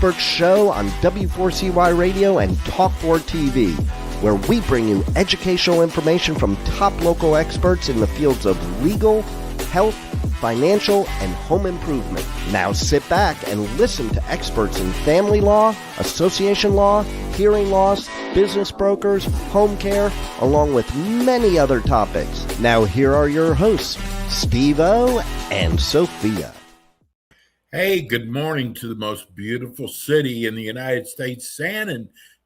Experts show on W4CY Radio and Talk4 TV, where we bring you educational information from top local experts in the fields of legal, health, financial, and home improvement. Now sit back and listen to experts in family law, association law, hearing loss, business brokers, home care, along with many other topics. Now here are your hosts, Steve-O and Sophia. Hey, good morning to the most beautiful city in the United States, San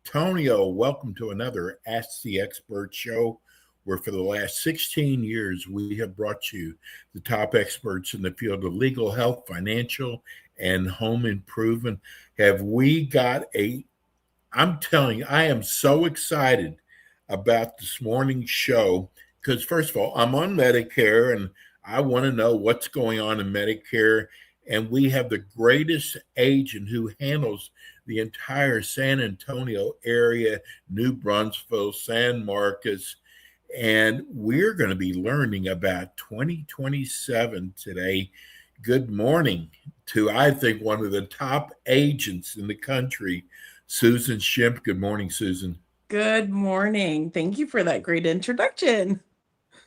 Antonio. Welcome to another Ask the Expert show, where for the last 16 years, we have brought you the top experts in the field of legal, health, financial, and home improvement. I'm telling you, I am so excited about this morning's show because, first of all, I'm on Medicare and I want to know what's going on in Medicare. And we have the greatest agent who handles the entire San Antonio area, New Brunswick, San Marcos. And we're going to be learning about 2027 today. Good morning to, I think, one of the top agents in the country, Susan Shimp. Good morning, Susan. Good morning. Thank you for that great introduction.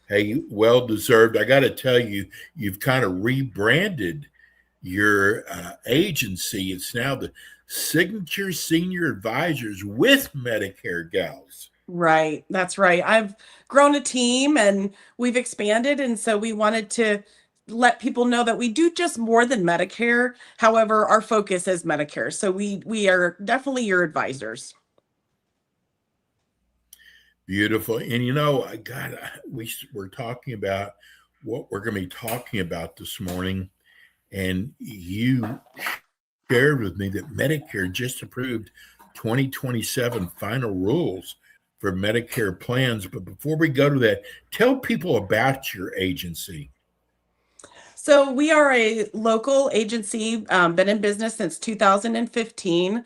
Hey, well deserved. I got to tell you, you've kind of rebranded your agency. It's now the Signature Senior Advisors with Medicare Gals. Right. That's right. I've grown a team and we've expanded. And so we wanted to let people know that we do just more than Medicare. However, our focus is Medicare. So we are definitely your advisors. Beautiful. And you know, we're talking about what we're going to be talking about this morning. And you shared with me that Medicare just approved 2027 final rules for Medicare plans. But before we go to that, tell people about your agency. So we are a local agency, been in business since 2015.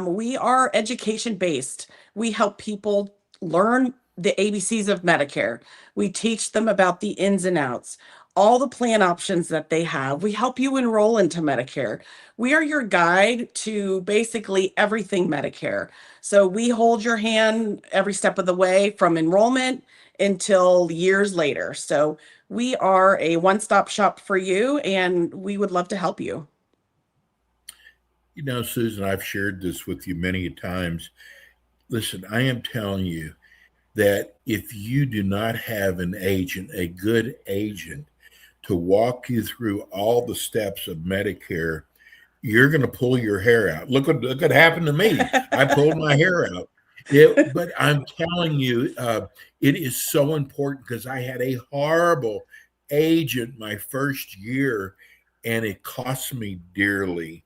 We are education-based. We help people learn the ABCs of Medicare. We teach them about the ins and outs, all the plan options that they have. We help you enroll into Medicare. We are your guide to basically everything Medicare. So we hold your hand every step of the way from enrollment until years later. So we are a one-stop shop for you, and we would love to help you. You know, Susan, I've shared this with you many times. Listen, I am telling you that if you do not have an agent, a good agent, to walk you through all the steps of Medicare, you're going to pull your hair out. Look what happened to me. I pulled my hair out. But I'm telling you, it is so important because I had a horrible agent my first year, and it cost me dearly.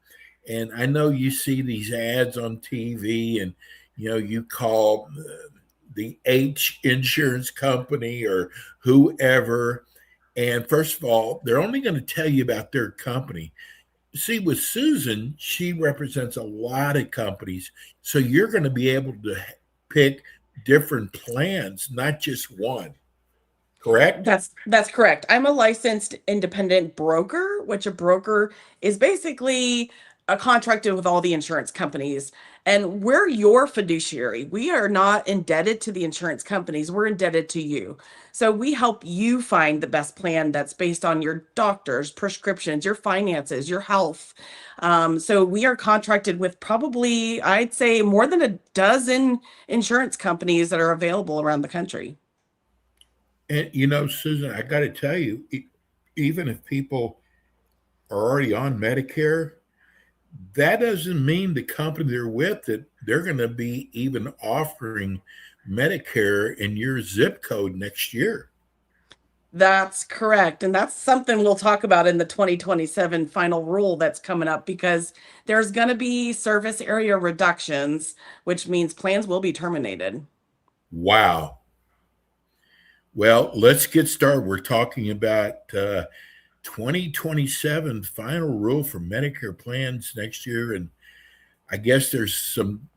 And I know you see these ads on TV, and you call the H insurance company or whoever. And first of all, they're only going to tell you about their company. See, with Susan, she represents a lot of companies. So you're going to be able to pick different plans, not just one. Correct? That's correct. I'm a licensed independent broker, which a broker is basically contracted with all the insurance companies. And we're your fiduciary. We are not indebted to the insurance companies. We're indebted to you. So we help you find the best plan that's based on your doctor's prescriptions, your finances, your health. So we are contracted with probably, I'd say, more than a dozen insurance companies that are available around the country. And, Susan, I got to tell you, even if people are already on Medicare, that doesn't mean the company they're with that they're going to be even offering Medicare in your zip code next year. That's correct. And that's something we'll talk about in the 2027 final rule that's coming up, because there's going to be service area reductions, which means plans will be terminated. Wow. Well, let's get started. We're talking about 2027 final rule for Medicare plans next year. And I guess there's some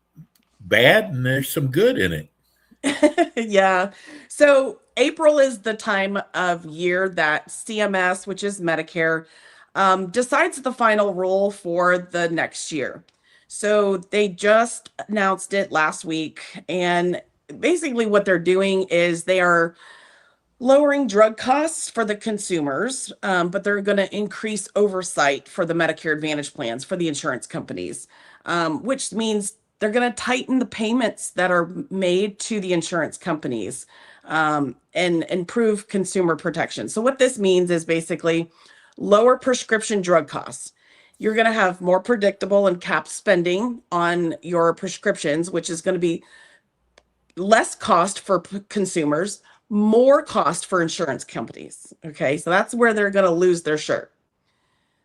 bad and there's some good in it. Yeah. So April is the time of year that CMS, which is Medicare, decides the final rule for the next year. So they just announced it last week. And basically, what they're doing is they are lowering drug costs for the consumers, but they're going to increase oversight for the Medicare Advantage plans for the insurance companies, which means they're going to tighten the payments that are made to the insurance companies, and improve consumer protection. So, what this means is basically lower prescription drug costs. You're going to have more predictable and capped spending on your prescriptions, which is going to be less cost for consumers, more cost for insurance companies. Okay, so that's where they're going to lose their shirt.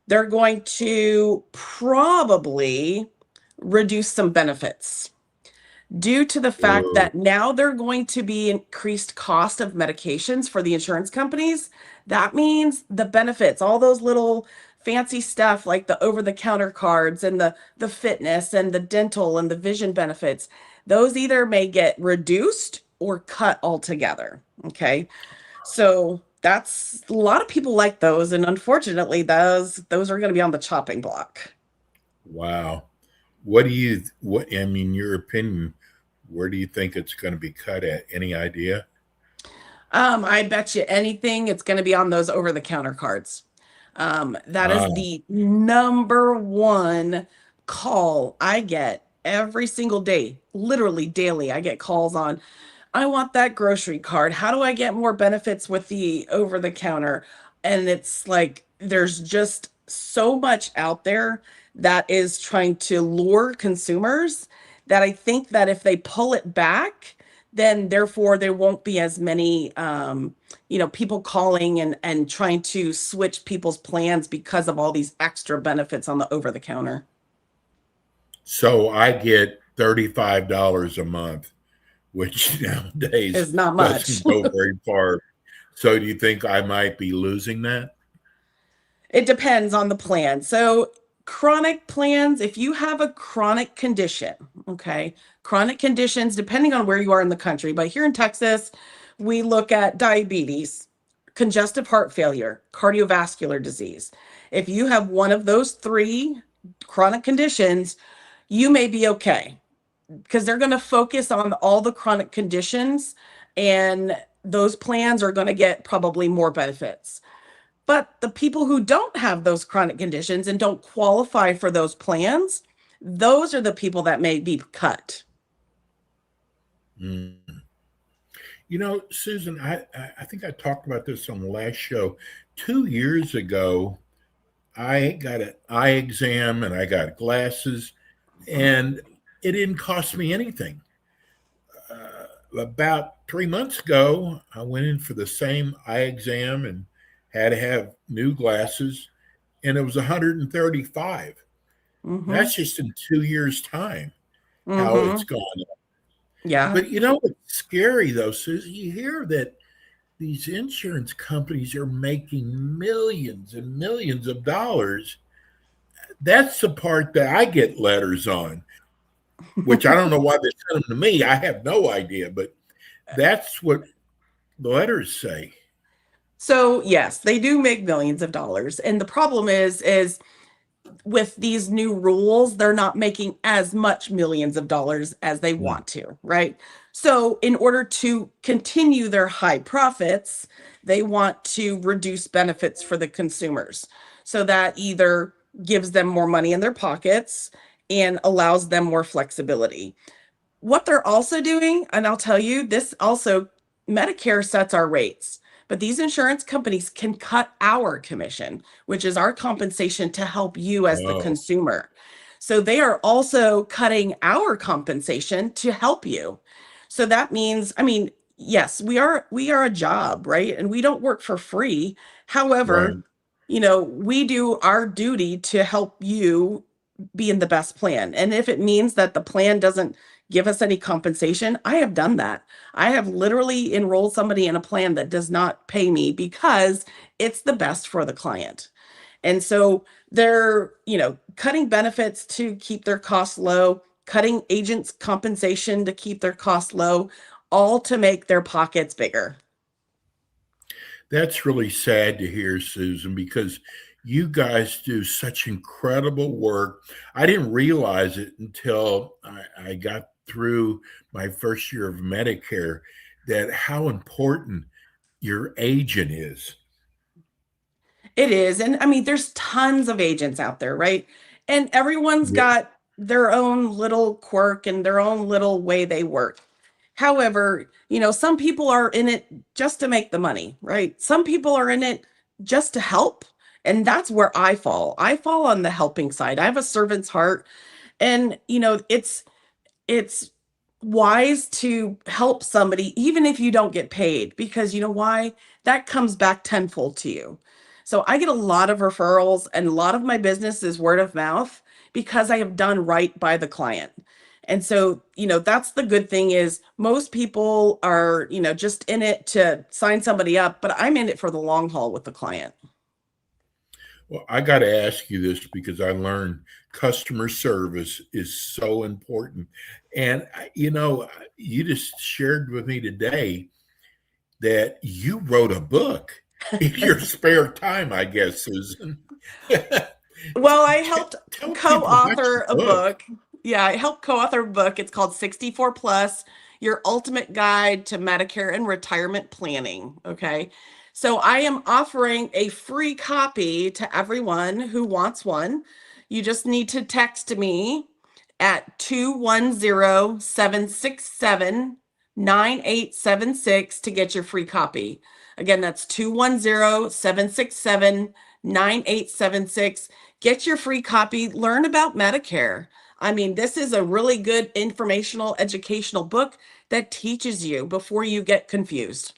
They're going to probably reduce some benefits due to the fact Oh, that now they're going to be increased cost of medications for the insurance companies. That means the benefits, all those little fancy stuff like the over-the-counter cards and the fitness and the dental and the vision benefits, those either may get reduced or cut altogether. Okay. So that's a lot of people like those, and unfortunately those are going to be on the chopping block. wow. I mean, your opinion, where do you think it's going to be cut at? Any idea? I bet you anything it's going to be on those over-the-counter cards. That is Ah, the number one call I get every single day, literally daily. I get calls on, I want that grocery card. How do I get more benefits with the over the counter? And it's like there's just so much out there that is trying to lure consumers that I think that if they pull it back, then therefore there won't be as many people calling and trying to switch people's plans because of all these extra benefits on the over the counter. so I get $35 a month, which nowadays Is not much. doesn't go very far. So do you think I might be losing that? It depends on the plan. So, chronic plans, if you have a chronic condition, okay, chronic conditions, depending on where you are in the country, but here in Texas, we look at diabetes, congestive heart failure, cardiovascular disease. If you have one of those three chronic conditions, you may be okay because they're going to focus on all the chronic conditions, and those plans are going to get probably more benefits. But the people who don't have those chronic conditions and don't qualify for those plans, those are the people that may be cut. Mm. You know, Susan, I think I talked about this on the last show. 2 years ago, I got an eye exam and I got glasses, and it didn't cost me anything. About 3 months ago, I went in for the same eye exam and had to have new glasses, and it was 135. Mm-hmm. That's just in 2 years' time how it's Mm-hmm. gone. Yeah. But you know what's scary though, Susan? You hear that these insurance companies are making millions and millions of dollars. That's the part that I get letters on, which I don't know why they send them to me. I have no idea, but that's what the letters say. So yes, they do make millions of dollars. And the problem is with these new rules, they're not making as much millions of dollars as they Mm. want to, right? So, in order to continue their high profits, they want to reduce benefits for the consumers. So that either gives them more money in their pockets and allows them more flexibility. What they're also doing, and I'll tell you, this also, Medicare sets our rates, but these insurance companies can cut our commission, which is our compensation to help you as the Oh, consumer. So they are also cutting our compensation to help you. So that means, I mean, yes, we are a job, right? And we don't work for free. right. However, we do our duty to help you be in the best plan. And if it means that the plan doesn't give us any compensation, I have done that. I have literally enrolled somebody in a plan that does not pay me because it's the best for the client. And so they're, cutting benefits to keep their costs low, cutting agents' compensation to keep their costs low, all to make their pockets bigger. That's really sad to hear, Susan, because You guys do such incredible work. I didn't realize it until I got through my first year of Medicare that how important your agent is. It is. And I mean, there's tons of agents out there, right? And everyone's Yeah. got their own little quirk and their own little way they work. However, some people are in it just to make the money, right? Some people are in it just to help. And that's where I fall. I fall on the helping side. I have a servant's heart. And, it's wise to help somebody even if you don't get paid, because you know why? That comes back tenfold to you. So I get a lot of referrals, and a lot of my business is word of mouth because I have done right by the client. And so, that's the good thing is most people are, just in it to sign somebody up, but I'm in it for the long haul with the client. Well, I got to ask you this because I learned customer service is so important. And, you just shared with me today that you wrote a book in your spare time, I guess, Susan. Well, I helped Tell people about your co-author a book. book. Yeah, I helped co-author a book. It's called 64 Plus, Your Ultimate Guide to Medicare and Retirement Planning. Okay. So I am offering a free copy to everyone who wants one. You just need to text me at 210-767-9876 to get your free copy. Again, that's 210-767-9876. Get your free copy, learn about Medicare. I mean, this is a really good informational, educational book that teaches you before you get confused.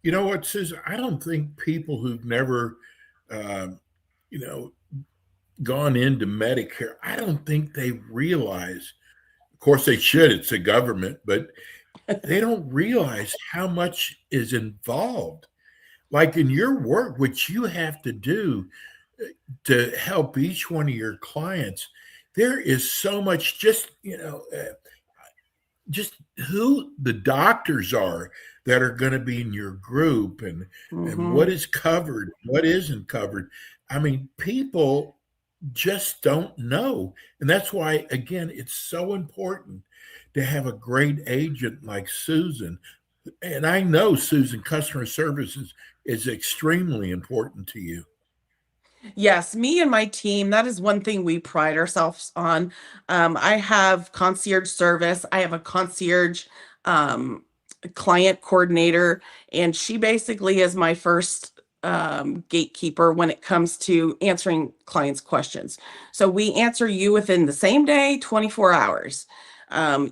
You know what, Susan? I don't think people who've never, um, you know, gone into Medicare, I don't think they realize, of course, they should, it's a government, but they don't realize how much is involved. Like in your work, which you have to do to help each one of your clients, there is so much just who the doctors are that are going to be in your group and what Mhm. is covered, what isn't covered. I mean, people just don't know. And that's why, again, it's so important to have a great agent like Susan. And I know, Susan, customer services is extremely important to you. Yes, me and my team, that is one thing we pride ourselves on. I have concierge service. I have a concierge um, client coordinator, and she basically is my first gatekeeper when it comes to answering clients' questions. So we answer you within the same day, 24 hours.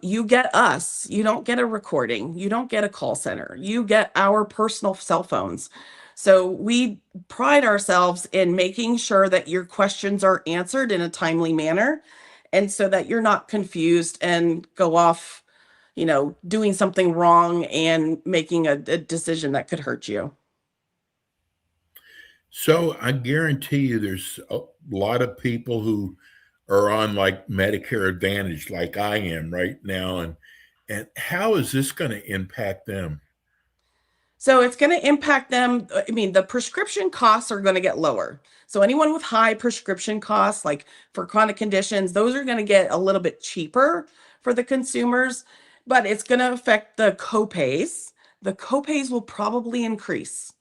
You get us. You don't get a recording. You don't get a call center. You get our personal cell phones. So we pride ourselves in making sure that your questions are answered in a timely manner, and so that you're not confused and go off, doing something wrong and making a decision that could hurt you. So I guarantee you there's a lot of people who are on like Medicare Advantage like I am right now. And how is this going to impact them? So it's going to impact them. I mean, the prescription costs are going to get lower. So anyone with high prescription costs, like for chronic conditions, those are going to get a little bit cheaper for the consumers, but it's going to affect the copays. The copays will probably increase.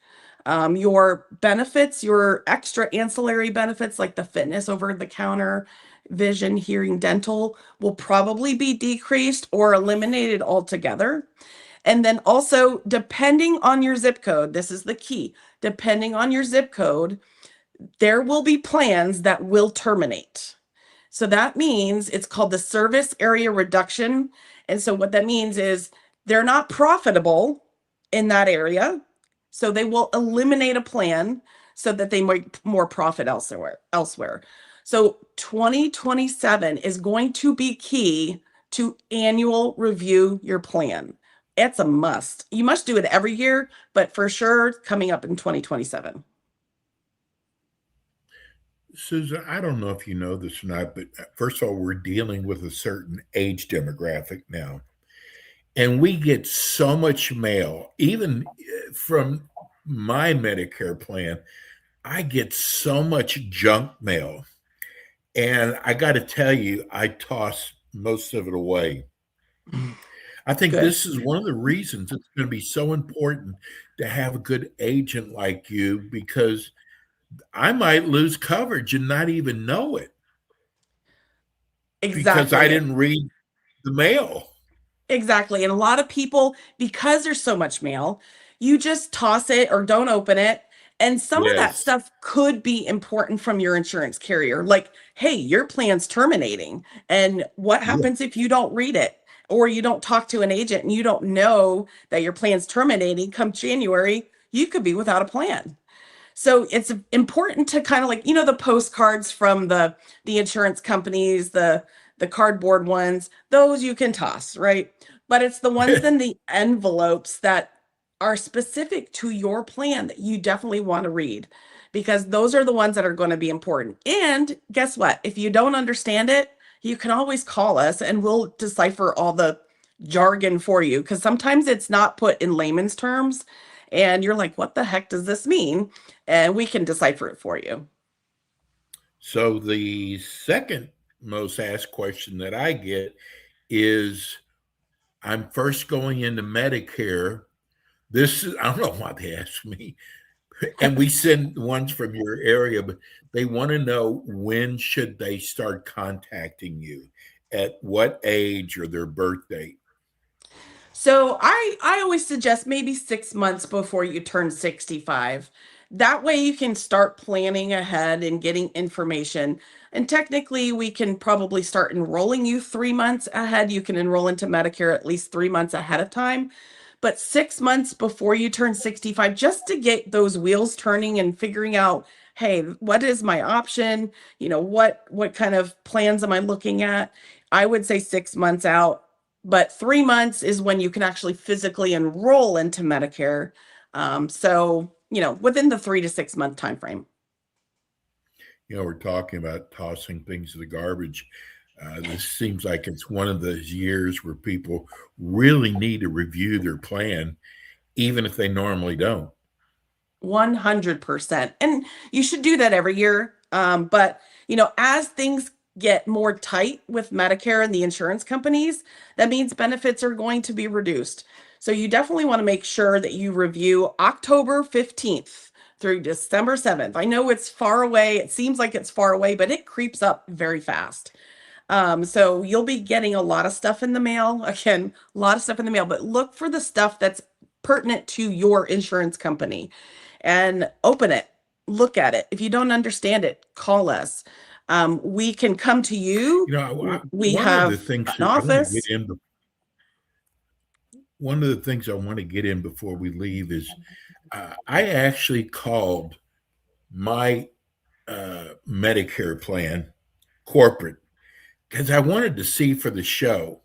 Your benefits, your extra ancillary benefits like the fitness over the counter, vision, hearing, dental will probably be decreased or eliminated altogether. And then also, depending on your zip code, this is the key. Depending on your zip code, there will be plans that will terminate. So that means it's called the service area reduction. And so what that means is they're not profitable in that area. So they will eliminate a plan so that they make more profit elsewhere. So 2027 is going to be key to annual review your plan. It's a must. You must do it every year, but for sure coming up in 2027. Susan, I don't know if you know this or not, but first of all, we're dealing with a certain age demographic now. And we get so much mail, even from my Medicare plan. I get so much junk mail, and I got to tell you, I toss most of it away. I think Good. this is one of the reasons it's going to be so important to have a good agent like you, because I might lose coverage and not even know it because I Exactly. didn't read the mail. Exactly. And a lot of people, because there's so much mail, you just toss it or don't open it. And some of that Yes. stuff could be important from your insurance carrier. Like, hey, your plan's terminating. And what Yeah. happens if you don't read it or you don't talk to an agent and you don't know that your plan's terminating come January? You could be without a plan. So it's important to kind of like, the postcards from the insurance companies, the cardboard ones, those you can toss, right? But it's the ones in the envelopes that are specific to your plan that you definitely want to read, because those are the ones that are going to be important. And guess what? If you don't understand it, you can always call us and we'll decipher all the jargon for you, because sometimes it's not put in layman's terms and you're like, what the heck does this mean? And we can decipher it for you. So the second most asked question that I get is, I'm first going into Medicare. This is, I don't know why they ask me. And we send ones from your area, but they want to know, when should they start contacting you? At what age or their birth date? So I always suggest maybe 6 months before you turn 65. That way you can start planning ahead and getting information. And technically, we can probably start enrolling you 3 months ahead. You can enroll into Medicare at least 3 months ahead of time. But 6 months before you turn 65, just to get those wheels turning and figuring out, hey, what is my option? What kind of plans am I looking at? I would say 6 months out, but 3 months is when you can actually physically enroll into Medicare. So, within the 3 to 6 month time frame. We're talking about tossing things to the garbage. This seems like it's one of those years where people really need to review their plan, even if they normally don't. 100%. And you should do that every year. But, as things get more tight with Medicare and the insurance companies, that means benefits are going to be reduced. So you definitely want to make sure that you review October 15th through December 7th. I know it's far away. It seems like it's far away, but it creeps up very fast. So you'll be getting a lot of stuff in the mail. Again, a lot of stuff in the mail, but look for the stuff that's pertinent to your insurance company and open it, look at it. If you don't understand it, call us. We can come to you. We One of the have things an that I want to get office. in, one of the things I want to get in before we leave is, I actually called my Medicare plan corporate because I wanted to see for the show.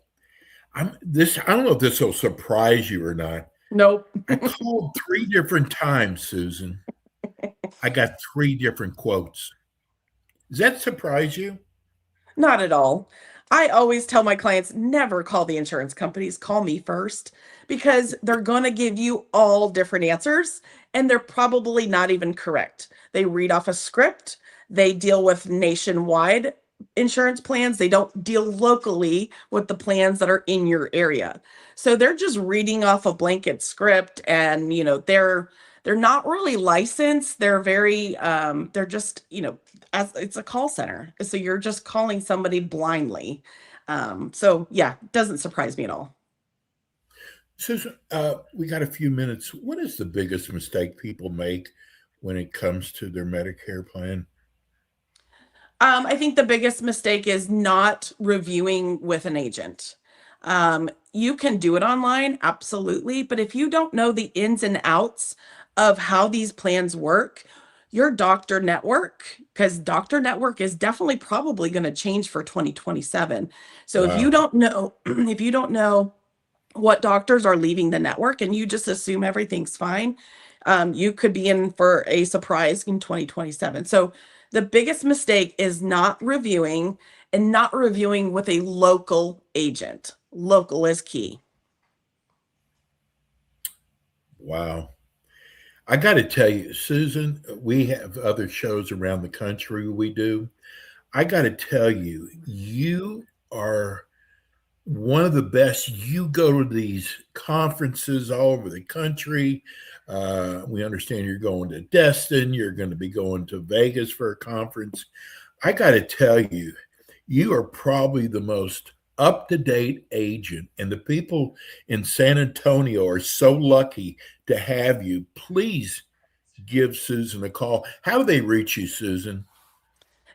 I don't know if this will surprise you or not. Nope. I called 3 different times, Susan. I got 3 different quotes. Does that surprise you? Not at all. I always tell my clients, never call the insurance companies, call me first, because they're going to give you all different answers and they're probably not even correct. They read off a script, they deal with nationwide insurance plans, they don't deal locally with the plans that are in your area. So they're just reading off a blanket script, and they're not really licensed. They're very they're just, as it's a call center. So you're just calling somebody blindly. So yeah, it doesn't surprise me at all. Susan, we got a few minutes. What is the biggest mistake people make when it comes to their Medicare plan? I think the biggest mistake is not reviewing with an agent. You can do it online, absolutely, but if you don't know the ins and outs of how these plans work, your doctor network, because doctor network is definitely probably going to change for 2027. So if you Wow. don't know, if you don't know what doctors are leaving the network and you just assume everything's fine, you could be in for a surprise in 2027. So the biggest mistake is not reviewing, and not reviewing with a local agent. Local is key. Wow. I got to tell you, Susan, we have other shows around the country we do. I got to tell you, you are one of the best. You go to these conferences all over the country. We understand you're going to Destin. You're going to be going to Vegas for a conference. I got to tell you, you are probably the most up-to-date agent, and the people in San Antonio are so lucky to have you. Please give Susan a call. How do they reach you, Susan?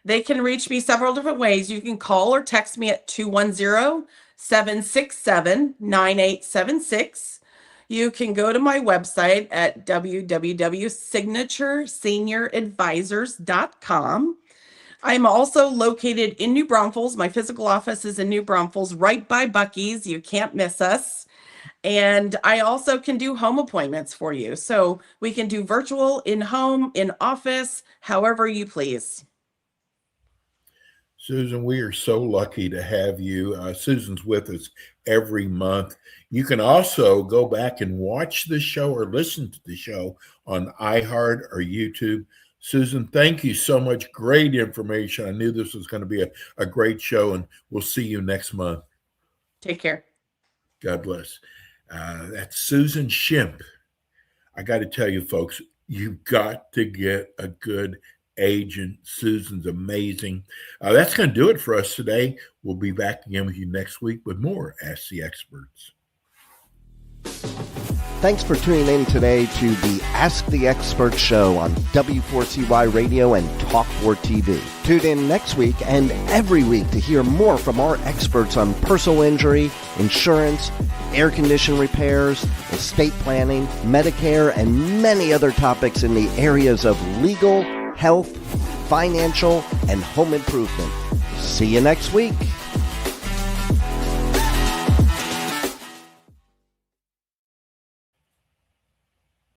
They can reach me several different ways. You can call or text me at 210-767-9876. You can go to my website at www.signaturesenioradvisors.com. I'm also located in New Braunfels. My physical office is in New Braunfels, right by Buc-ee's. You can't miss us. And I also can do home appointments for you. So we can do virtual, in home, in office, however you please. Susan, we are so lucky to have you. Susan's with us every month. You can also go back and watch the show or listen to the show on iHeart or YouTube. Susan, thank you so much. Great information. I knew this was going to be a great show, and we'll see you next month. Take care. God bless. That's Susan Shimp. I got to tell you, folks, you've got to get a good agent. Susan's amazing. That's going to do it for us today. We'll be back again with you next week with more Ask the Experts. Thanks for tuning in today to the Ask the Experts show on W4CY Radio and Talk4 TV. Tune in next week and every week to hear more from our experts on personal injury, insurance, air condition repairs, estate planning, Medicare, and many other topics in the areas of legal, health, financial, and home improvement. See you next week.